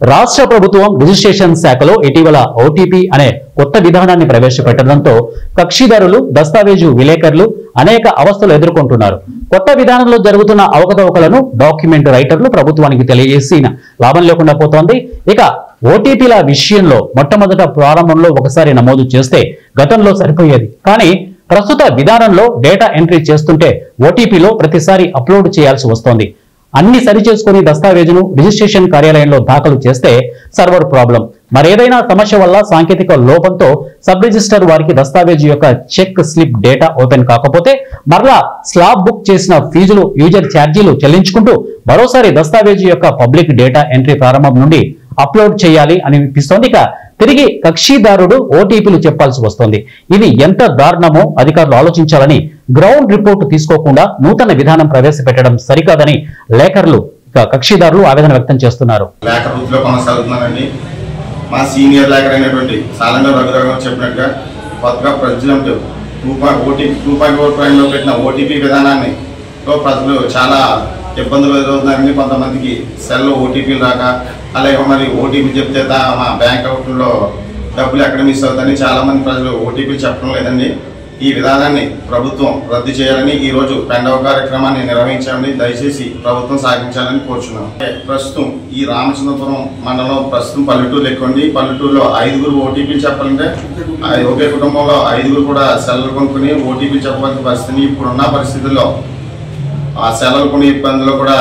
రాష్ట్ర ప్రభుత్వం రిజిస్ట్రేషన్ శాఖలో ఇటీవల ఓటీపీ అనే కొత్త విధానాన్ని ప్రవేశపెట్టడంతో కక్షిదారులు దస్తావేజు విలేకరులు అనేక అవస్థలు ఎదుర్కొంటున్నారు. కొత్త విధానంలో జరుగుతున్న అవకతవకలను డాక్యుమెంట్ రైటర్లు ప్రభుత్వానికి తెలియజేసిన లాభం లేకుండా పోతోంది. ఇక ఓటీపీల విషయంలో మొట్టమొదట ప్రారంభంలో ఒకసారి నమోదు చేస్తే గతంలో సరిపోయేది. కానీ ప్రస్తుత విధానంలో డేటా ఎంట్రీ చేస్తుంటే ఓటీపీలో ప్రతిసారి అప్లోడ్ చేయాల్సి వస్తోంది. అన్ని సరిచేసుకుని దస్తావేజును రిజిస్ట్రేషన్ కార్యాలయంలో దాఖలు చేస్తే సర్వర్ ప్రాబ్లం, మరేదైనా సమస్య వల్ల సాంకేతిక లోపంతో సబ్ రిజిస్టర్ వారికి దస్తావేజు యొక్క చెక్ స్లిప్ డేటా ఓపెన్ కాకపోతే మరలా స్లాబ్ బుక్ చేసిన ఫీజులు యూజర్ ఛార్జీలు చెల్లించుకుంటూ మరోసారి దస్తావేజు యొక్క పబ్లిక్ డేటా ఎంట్రీ ప్రారంభం నుండి అప్లోడ్ చేయాలి అనిపిస్తోంది. ఇక తిరిగి కక్షిదారుడు ఓటీపీలు చెప్పాల్సి వస్తోంది. ఇది ఎంత దారుణమో అధికారులు ఆలోచించాలని, గ్రౌండ్ రిపోర్టు తీసుకోకుండా నూతన విధానం ప్రవేశపెట్టడం సరికాదని లేఖరులు కక్షిదారులు ఆవేదన వ్యక్తం చేస్తున్నారు. మా సీనియర్ లేఖర్ అయినటువంటి సాలంగ రఘురావు చెప్పినట్టుగా కొత్తగా ప్రెసిడెంట్ 2.4 పెట్టిన ఓటీపీ విధానాన్ని ప్రజలు చాలా ఇబ్బందులు ఎదురవుతున్నారని, కొంతమందికి సెల్లో ఓటీపీలు రాక, అలాగే మరి ఓటీపీ చెప్తే మా బ్యాంక్ అకౌంట్లో డబ్బులు ఎక్కడ మిస్ అవుతాయని చాలామంది ప్రజలు ఓటీపీలు చెప్పడం లేదండి. ఈ విధానాన్ని ప్రభుత్వం రద్దు చేయాలని ఈరోజు రెండవ కార్యక్రమాన్ని నిర్వహించాలని దయచేసి ప్రభుత్వం సాగించాలని కోరుచున్నాం. ప్రస్తుతం ఈ రామచంద్రపురం మండలం ప్రస్తుతం పల్లెటూరు ఎక్కువండి. పల్లెటూరులో 5 ఓటీపీలు చెప్పాలంటే ఒకే కుటుంబంలో 5 కూడా సెలవులు కొనుక్కుని ఓటీపీ చెప్పాల్సిన పరిస్థితి. ఇప్పుడున్న పరిస్థితుల్లో ఆ సెలవులు కొనే ఇబ్బందులు కూడా